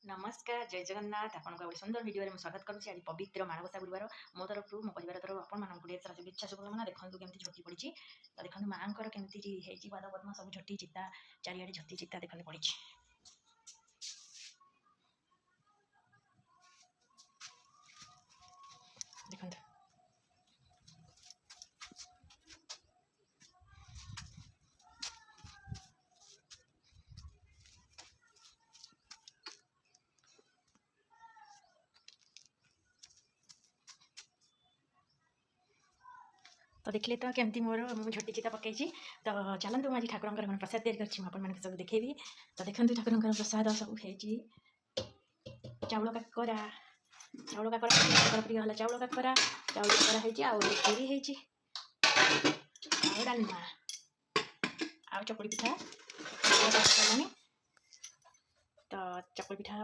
नमस्कार जय जगन्नाथ आपन को सुंदर वीडियो में स्वागत करुँच। आज पवित्र माणबसा गुरुवार मो तरफ मो परिवार तरफ आपण शुभेच्छा शुभकामना। देखो केमती झोटी पड़ी तो देखो माँ केमती पाद पद्म सब झोटी चिता चारिड़े झोटी चिता देखते पड़ी। देखो तो देखले तो केमती मोर झोटी चिता पकई तो चलतु आज ठाकुर प्रसाद तैयारी कर सब देखेबी। तो देखो ठाकुर प्रसाद सब चाउल काकरा प्रिय है चाउल काकरा खीरी डालमा आ चकुड़ी पिठा तो चकुड़ी पिठा